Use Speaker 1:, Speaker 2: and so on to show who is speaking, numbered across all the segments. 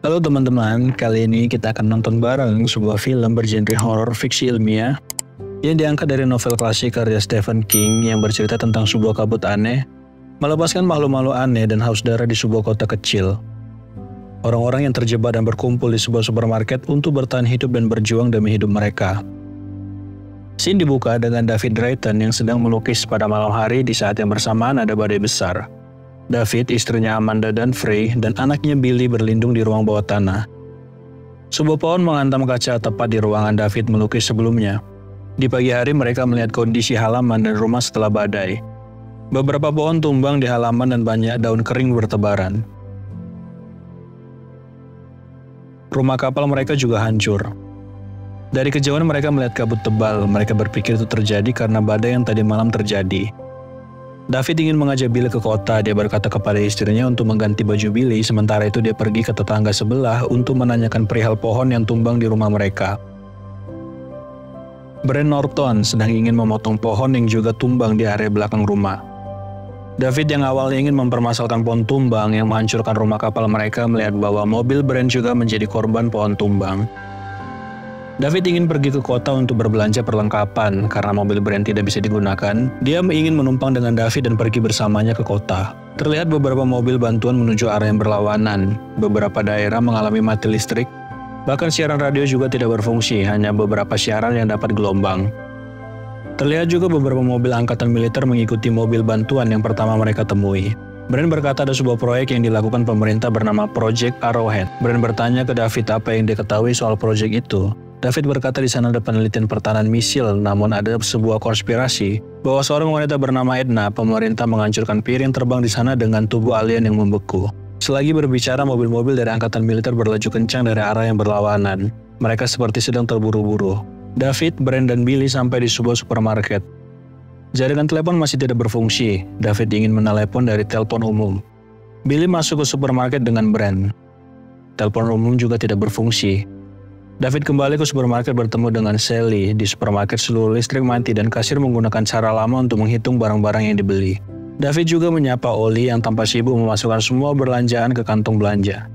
Speaker 1: Halo teman-teman, kali ini kita akan nonton bareng sebuah film bergenre horor fiksi ilmiah yang diangkat dari novel klasik karya Stephen King yang bercerita tentang sebuah kabut aneh, melepaskan makhluk-makhluk aneh dan haus darah di sebuah kota kecil. Orang-orang yang terjebak dan berkumpul di sebuah supermarket untuk bertahan hidup dan berjuang demi hidup mereka. Scene dibuka dengan David Drayton yang sedang melukis pada malam hari di saat yang bersamaan ada badai besar. David, istrinya Amanda dan Frey, dan anaknya Billy berlindung di ruang bawah tanah. Sebuah pohon menghantam kaca tepat di ruangan David melukis sebelumnya. Di pagi hari mereka melihat kondisi halaman dan rumah setelah badai. Beberapa pohon tumbang di halaman dan banyak daun kering bertebaran. Rumah kapal mereka juga hancur. Dari kejauhan mereka melihat kabut tebal. Mereka berpikir itu terjadi karena badai yang tadi malam terjadi. David ingin mengajak Billy ke kota. Dia berkata kepada istrinya untuk mengganti baju Billy, sementara itu dia pergi ke tetangga sebelah untuk menanyakan perihal pohon yang tumbang di rumah mereka. Brent Norton sedang ingin memotong pohon yang juga tumbang di area belakang rumah. David yang awalnya ingin mempermasalahkan pohon tumbang yang menghancurkan rumah kapal mereka melihat bahwa mobil Brent juga menjadi korban pohon tumbang. David ingin pergi ke kota untuk berbelanja perlengkapan karena mobil Brent tidak bisa digunakan. Dia ingin menumpang dengan David dan pergi bersamanya ke kota. Terlihat beberapa mobil bantuan menuju arah yang berlawanan. Beberapa daerah mengalami mati listrik. Bahkan siaran radio juga tidak berfungsi, hanya beberapa siaran yang dapat gelombang. Terlihat juga beberapa mobil angkatan militer mengikuti mobil bantuan yang pertama mereka temui. Brent berkata ada sebuah proyek yang dilakukan pemerintah bernama Project Arrowhead. Brent bertanya ke David apa yang dia ketahui soal proyek itu. David berkata di sana ada penelitian pertahanan misil, namun ada sebuah konspirasi bahwa seorang wanita bernama Edna, pemerintah menghancurkan piring terbang di sana dengan tubuh alien yang membeku. Selagi berbicara, mobil-mobil dari angkatan militer berlaju kencang dari arah yang berlawanan. Mereka seperti sedang terburu-buru. David, Brent, dan Billy sampai di sebuah supermarket. Jaringan telepon masih tidak berfungsi. David ingin menelepon dari telepon umum. Billy masuk ke supermarket dengan Brent. Telepon umum juga tidak berfungsi. David kembali ke supermarket bertemu dengan Sally. Di supermarket seluruh listrik mati dan kasir menggunakan cara lama untuk menghitung barang-barang yang dibeli. David juga menyapa Oli yang tanpa sibuk memasukkan semua belanjaan ke kantong belanja.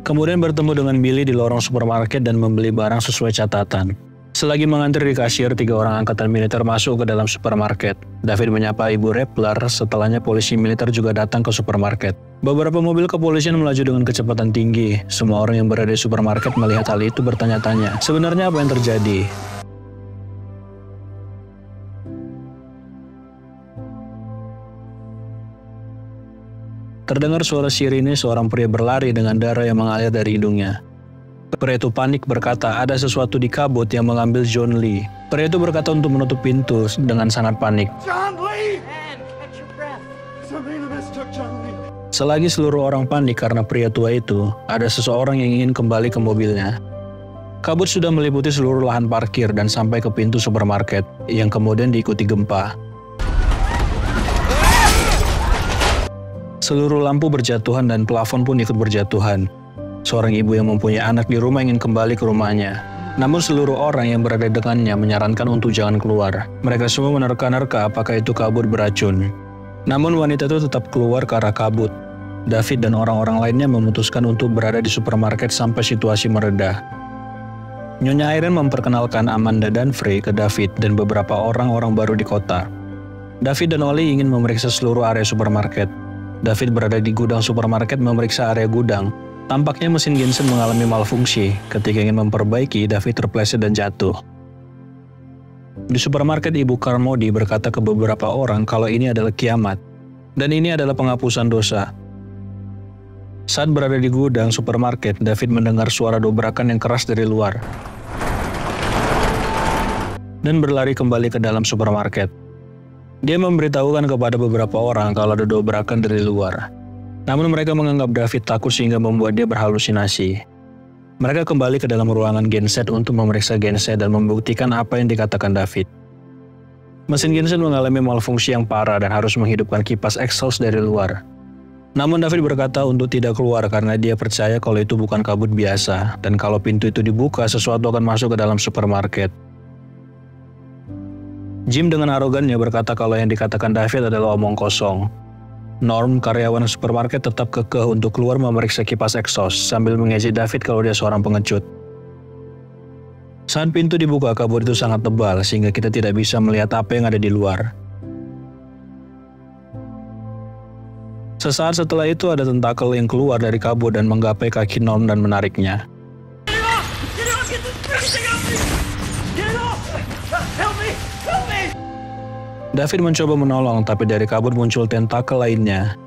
Speaker 1: Kemudian bertemu dengan Billy di lorong supermarket dan membeli barang sesuai catatan. Selagi mengantri di kasir, 3 orang angkatan militer masuk ke dalam supermarket. David menyapa Ibu Rappler, setelahnya polisi militer juga datang ke supermarket. Beberapa mobil kepolisian melaju dengan kecepatan tinggi. Semua orang yang berada di supermarket melihat hal itu bertanya-tanya, sebenarnya apa yang terjadi? Terdengar suara sirine seorang pria berlari dengan darah yang mengalir dari hidungnya. Pria itu panik berkata ada sesuatu di kabut yang mengambil John Lee. Pria itu berkata untuk menutup pintu dengan sangat panik.
Speaker 2: John Lee! Man, catch your breath. Somebody in the mist took John Lee.
Speaker 1: Selagi seluruh orang panik karena pria tua itu, ada seseorang yang ingin kembali ke mobilnya. Kabut sudah meliputi seluruh lahan parkir dan sampai ke pintu supermarket, yang kemudian diikuti gempa. Seluruh lampu berjatuhan dan plafon pun ikut berjatuhan. Seorang ibu yang mempunyai anak di rumah ingin kembali ke rumahnya. Namun seluruh orang yang berada dengannya menyarankan untuk jangan keluar. Mereka semua menerka-nerka apakah itu kabut beracun. Namun wanita itu tetap keluar ke arah kabut. David dan orang-orang lainnya memutuskan untuk berada di supermarket sampai situasi mereda. Nyonya Irene memperkenalkan Amanda dan Frey ke David dan beberapa orang-orang baru di kota. David dan Oli ingin memeriksa seluruh area supermarket. David berada di gudang supermarket memeriksa area gudang. Tampaknya mesin genset mengalami malfungsi. Ketika ingin memperbaiki, David terpleset dan jatuh. Di supermarket, Ibu Carmody berkata ke beberapa orang kalau ini adalah kiamat. Dan ini adalah penghapusan dosa. Saat berada di gudang supermarket, David mendengar suara dobrakan yang keras dari luar. Dan berlari kembali ke dalam supermarket. Dia memberitahukan kepada beberapa orang kalau ada dobrakan dari luar. Namun mereka menganggap David takut sehingga membuat dia berhalusinasi. Mereka kembali ke dalam ruangan genset untuk memeriksa genset dan membuktikan apa yang dikatakan David. Mesin genset mengalami malfungsi yang parah dan harus menghidupkan kipas exhaust dari luar. Namun David berkata untuk tidak keluar karena dia percaya kalau itu bukan kabut biasa dan kalau pintu itu dibuka sesuatu akan masuk ke dalam supermarket. Jim dengan arogannya berkata kalau yang dikatakan David adalah omong kosong. Norm, karyawan supermarket, tetap kekeh untuk keluar memeriksa kipas exhaust sambil mengejek David kalau dia seorang pengecut. Saat pintu dibuka, kabut itu sangat tebal sehingga kita tidak bisa melihat apa yang ada di luar. Sesaat setelah itu ada tentakel yang keluar dari kabut dan menggapai kaki Norm dan menariknya.
Speaker 2: Get it off! Get it off! Get this freaking thing off me! Get it off! Help me! Help me!
Speaker 1: David mencoba menolong, tapi dari kabut muncul tentakel lainnya.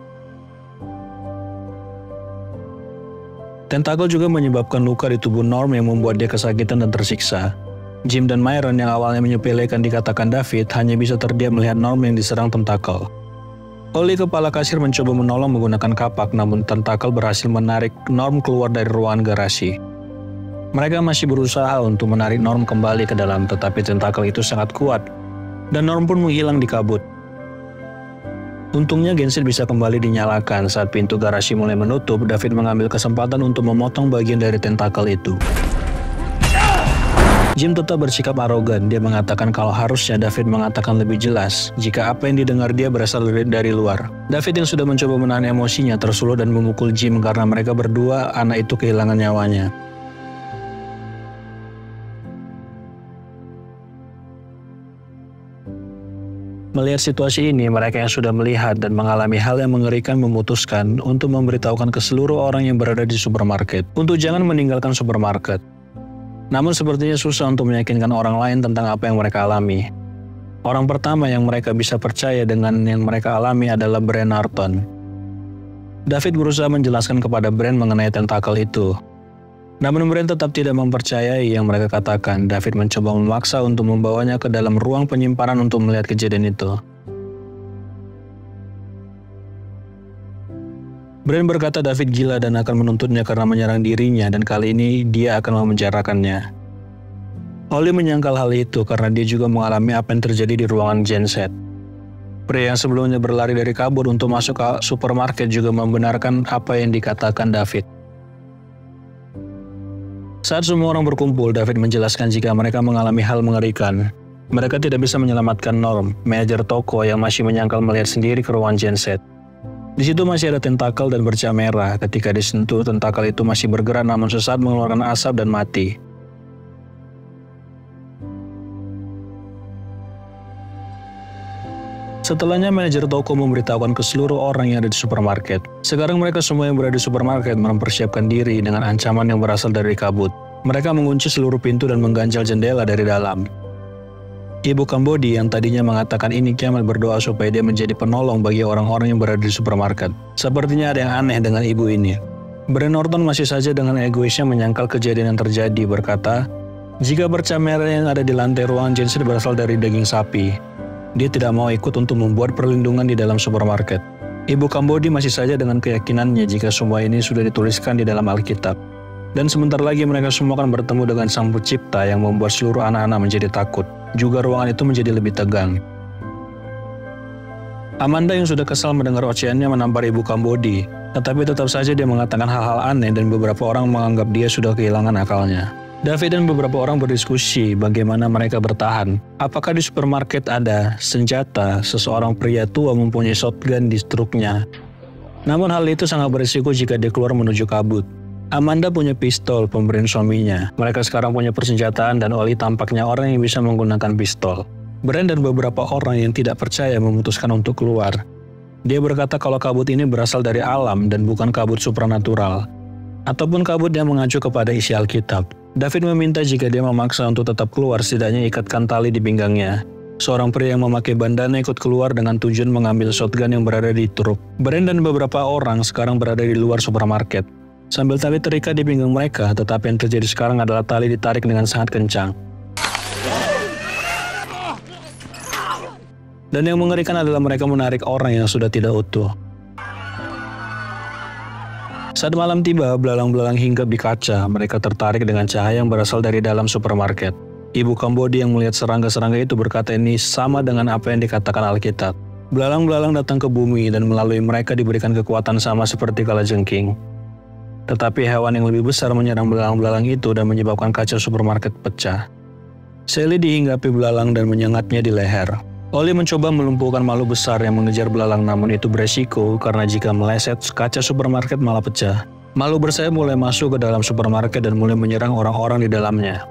Speaker 1: Tentakel juga menyebabkan luka di tubuh Norm yang membuat dia kesakitan dan tersiksa. Jim dan Myron yang awalnya menyepelekan dikatakan David hanya bisa terdiam melihat Norm yang diserang tentakel. Oli, kepala kasir, mencoba menolong menggunakan kapak, namun tentakel berhasil menarik Norm keluar dari ruangan garasi. Mereka masih berusaha untuk menarik Norm kembali ke dalam, tetapi tentakel itu sangat kuat, dan Norm pun menghilang di kabut. Untungnya genset bisa kembali dinyalakan. Saat pintu garasi mulai menutup, David mengambil kesempatan untuk memotong bagian dari tentakel itu. Jim tetap bersikap arogan. Dia mengatakan kalau harusnya David mengatakan lebih jelas jika apa yang didengar dia berasal dari luar. David yang sudah mencoba menahan emosinya tersulut dan memukul Jim karena mereka berdua, anak itu, kehilangan nyawanya. Melihat situasi ini, mereka yang sudah melihat dan mengalami hal yang mengerikan memutuskan untuk memberitahukan ke seluruh orang yang berada di supermarket untuk jangan meninggalkan supermarket. Namun sepertinya susah untuk meyakinkan orang lain tentang apa yang mereka alami. Orang pertama yang mereka bisa percaya dengan yang mereka alami adalah Brent Norton. David berusaha menjelaskan kepada Brent mengenai tentakel itu. Namun Brent tetap tidak mempercayai yang mereka katakan. David mencoba memaksa untuk membawanya ke dalam ruang penyimpanan untuk melihat kejadian itu. Brent berkata David gila dan akan menuntutnya karena menyerang dirinya, dan kali ini dia akan memenjarakannya. Oli menyangkal hal itu karena dia juga mengalami apa yang terjadi di ruangan genset. Pria yang sebelumnya berlari dari kabut untuk masuk ke supermarket juga membenarkan apa yang dikatakan David. Saat semua orang berkumpul, David menjelaskan jika mereka mengalami hal mengerikan. Mereka tidak bisa menyelamatkan Norm, manajer toko yang masih menyangkal melihat sendiri ke ruangan genset. Di situ masih ada tentakel dan bercak merah. Ketika disentuh, tentakel itu masih bergerak namun sesaat mengeluarkan asap dan mati. Setelahnya, manajer toko memberitahukan ke seluruh orang yang ada di supermarket. Sekarang mereka semua yang berada di supermarket mempersiapkan diri dengan ancaman yang berasal dari kabut. Mereka mengunci seluruh pintu dan mengganjal jendela dari dalam. Ibu Kambodi yang tadinya mengatakan ini kiamat berdoa supaya dia menjadi penolong bagi orang-orang yang berada di supermarket. Sepertinya ada yang aneh dengan ibu ini. Brent Norton masih saja dengan egoisnya menyangkal kejadian yang terjadi, berkata, jika bercak merah yang ada di lantai ruangan genset berasal dari daging sapi, dia tidak mau ikut untuk membuat perlindungan di dalam supermarket. Ibu Kambodi masih saja dengan keyakinannya jika semua ini sudah dituliskan di dalam Alkitab. Dan sebentar lagi mereka semua akan bertemu dengan Sang Pencipta yang membuat seluruh anak-anak menjadi takut. Juga ruangan itu menjadi lebih tegang. Amanda yang sudah kesal mendengar ocehannya menampar Ibu Kambodi, tetapi tetap saja dia mengatakan hal-hal aneh dan beberapa orang menganggap dia sudah kehilangan akalnya. David dan beberapa orang berdiskusi bagaimana mereka bertahan. Apakah di supermarket ada senjata, seseorang pria tua mempunyai shotgun di truknya. Namun hal itu sangat berisiko jika dia keluar menuju kabut. Amanda punya pistol pemberian suaminya. Mereka sekarang punya persenjataan dan Oli tampaknya orang yang bisa menggunakan pistol. Brent dan beberapa orang yang tidak percaya memutuskan untuk keluar. Dia berkata kalau kabut ini berasal dari alam dan bukan kabut supranatural, ataupun kabut yang mengacu kepada isi Alkitab. David meminta jika dia memaksa untuk tetap keluar, setidaknya ikatkan tali di pinggangnya. Seorang pria yang memakai bandana ikut keluar dengan tujuan mengambil shotgun yang berada di truk. Brent dan beberapa orang sekarang berada di luar supermarket. Sambil tali terikat di pinggang mereka, tetapi yang terjadi sekarang adalah tali ditarik dengan sangat kencang. Dan yang mengerikan adalah mereka menarik orang yang sudah tidak utuh. Saat malam tiba, belalang-belalang hinggap di kaca. Mereka tertarik dengan cahaya yang berasal dari dalam supermarket. Ibu Kambodi yang melihat serangga-serangga itu berkata ini sama dengan apa yang dikatakan Alkitab. Belalang-belalang datang ke bumi dan melalui mereka diberikan kekuatan sama seperti kalajengking. Tetapi hewan yang lebih besar menyerang belalang-belalang itu dan menyebabkan kaca supermarket pecah. Sally dihinggapi belalang dan menyengatnya di leher. Oli mencoba melumpuhkan makhluk besar yang mengejar belalang, namun itu beresiko karena jika meleset, kaca supermarket malah pecah. Makhluk bersayap mulai masuk ke dalam supermarket dan mulai menyerang orang-orang di dalamnya.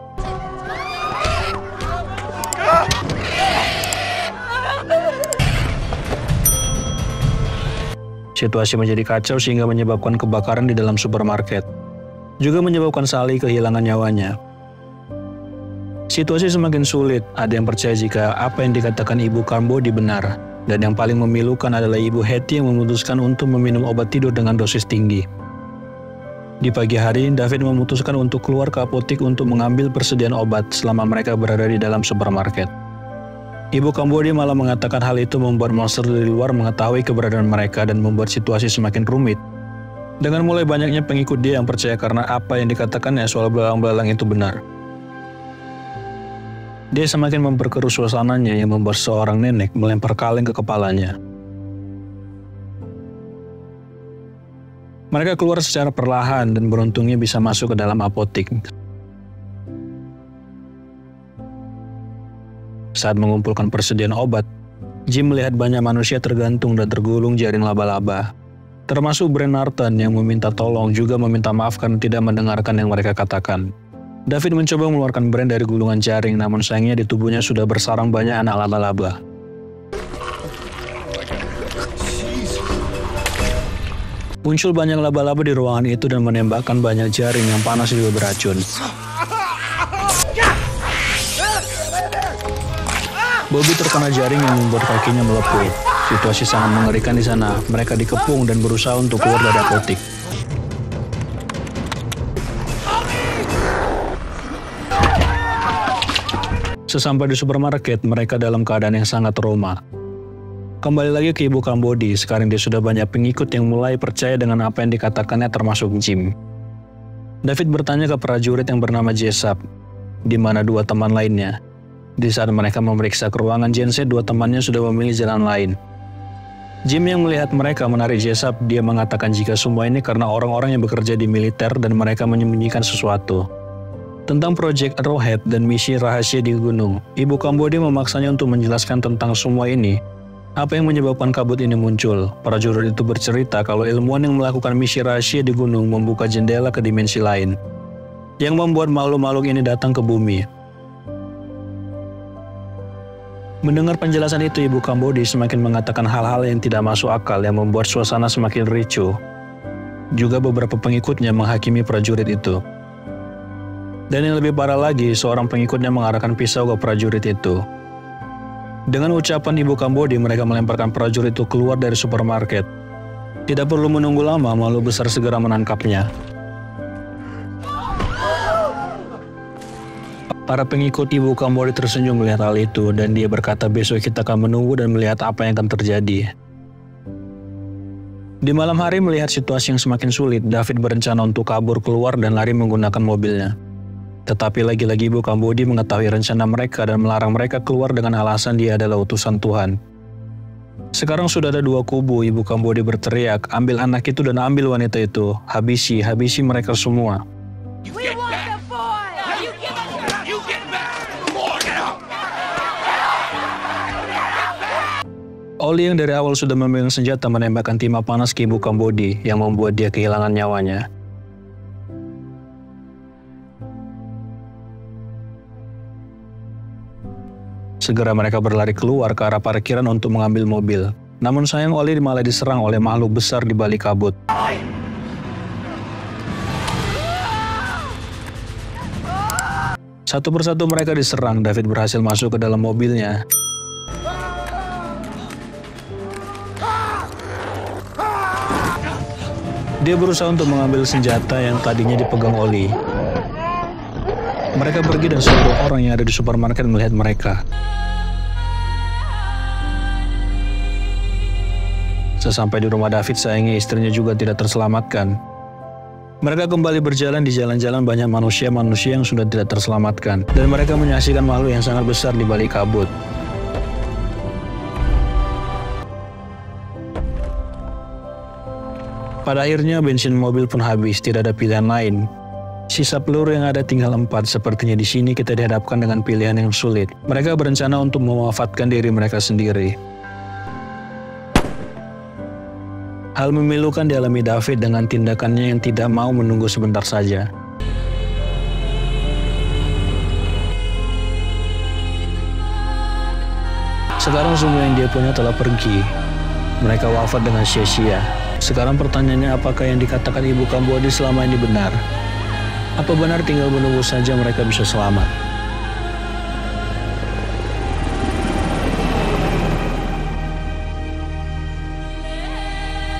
Speaker 1: Situasi menjadi kacau sehingga menyebabkan kebakaran di dalam supermarket. Juga menyebabkan Sally kehilangan nyawanya. Situasi semakin sulit, ada yang percaya jika apa yang dikatakan Ibu Carmody benar. Dan yang paling memilukan adalah Ibu Hattie yang memutuskan untuk meminum obat tidur dengan dosis tinggi. Di pagi hari, David memutuskan untuk keluar ke apotik untuk mengambil persediaan obat selama mereka berada di dalam supermarket. Ibu Carmody malah mengatakan hal itu membuat monster dari luar mengetahui keberadaan mereka dan membuat situasi semakin rumit. Dengan mulai banyaknya pengikut dia yang percaya karena apa yang dikatakannya soal belalang-belalang itu benar. Dia semakin memperkeruh suasananya yang membuat seorang nenek melempar kaleng ke kepalanya. Mereka keluar secara perlahan dan beruntungnya bisa masuk ke dalam apotik. Saat mengumpulkan persediaan obat, Jim melihat banyak manusia tergantung dan tergulung jaring laba-laba. Termasuk Brent Norton yang meminta tolong juga meminta maaf karena tidak mendengarkan yang mereka katakan. David mencoba mengeluarkan Brent dari gulungan jaring, namun sayangnya di tubuhnya sudah bersarang banyak anak laba-laba. Muncul banyak laba-laba di ruangan itu dan menembakkan banyak jaring yang panas juga beracun. Bobby terkena jaring yang membuat kakinya melepuh. Situasi sangat mengerikan di sana. Mereka dikepung dan berusaha untuk keluar dari apotik. Sesampai di supermarket, mereka dalam keadaan yang sangat trauma. Kembali lagi ke Ibu Carmody, sekarang dia sudah banyak pengikut yang mulai percaya dengan apa yang dikatakannya termasuk Jim. David bertanya ke prajurit yang bernama Jessup, di mana dua teman lainnya. Di saat mereka memeriksa ke ruangan genset, dua temannya sudah memilih jalan lain. Jim yang melihat mereka menarik Jessup, dia mengatakan jika semua ini karena orang-orang yang bekerja di militer dan mereka menyembunyikan sesuatu. Tentang proyek Arrowhead dan misi rahasia di gunung, Ibu Carmody memaksanya untuk menjelaskan tentang semua ini. Apa yang menyebabkan kabut ini muncul? Prajurit itu bercerita kalau ilmuwan yang melakukan misi rahasia di gunung membuka jendela ke dimensi lain, yang membuat makhluk-makhluk ini datang ke bumi. Mendengar penjelasan itu, Ibu Carmody semakin mengatakan hal-hal yang tidak masuk akal yang membuat suasana semakin ricuh. Juga beberapa pengikutnya menghakimi prajurit itu. Dan yang lebih parah lagi, seorang pengikutnya mengarahkan pisau ke prajurit itu. Dengan ucapan Ibu Carmody, mereka melemparkan prajurit itu keluar dari supermarket. Tidak perlu menunggu lama, makhluk besar segera menangkapnya. Para pengikut Ibu Carmody tersenyum melihat hal itu, dan dia berkata besok kita akan menunggu dan melihat apa yang akan terjadi. Di malam hari melihat situasi yang semakin sulit, David berencana untuk kabur keluar dan lari menggunakan mobilnya. Tetapi lagi-lagi Ibu Carmody mengetahui rencana mereka dan melarang mereka keluar dengan alasan dia adalah utusan Tuhan. Sekarang sudah ada dua kubu. Ibu Carmody berteriak, ambil anak itu dan ambil wanita itu. Habisi mereka semua. Oli yang dari awal sudah memegang senjata menembakkan timah panas ke Ibu Carmody yang membuat dia kehilangan nyawanya. Segera mereka berlari keluar ke arah parkiran untuk mengambil mobil. Namun sayang Oli malah diserang oleh makhluk besar di balik kabut. Satu persatu mereka diserang. David berhasil masuk ke dalam mobilnya. Dia berusaha untuk mengambil senjata yang tadinya dipegang Oli. Mereka pergi dan seluruh orang yang ada di supermarket melihat mereka. Sesampai di rumah David, sayangnya istrinya juga tidak terselamatkan. Mereka kembali berjalan di jalan-jalan banyak manusia-manusia yang sudah tidak terselamatkan. Dan mereka menyaksikan makhluk yang sangat besar di balik kabut. Pada akhirnya bensin mobil pun habis, tidak ada pilihan lain. Sisa peluru yang ada tinggal 4, sepertinya di sini kita dihadapkan dengan pilihan yang sulit. Mereka berencana untuk mewafatkan diri mereka sendiri. Hal memilukan dialami David dengan tindakannya yang tidak mau menunggu sebentar saja. Sekarang semua yang dia punya telah pergi. Mereka wafat dengan sia-sia. Sekarang pertanyaannya, apakah yang dikatakan Ibu Kambodi selama ini benar? Apa benar tinggal menunggu saja mereka bisa selamat?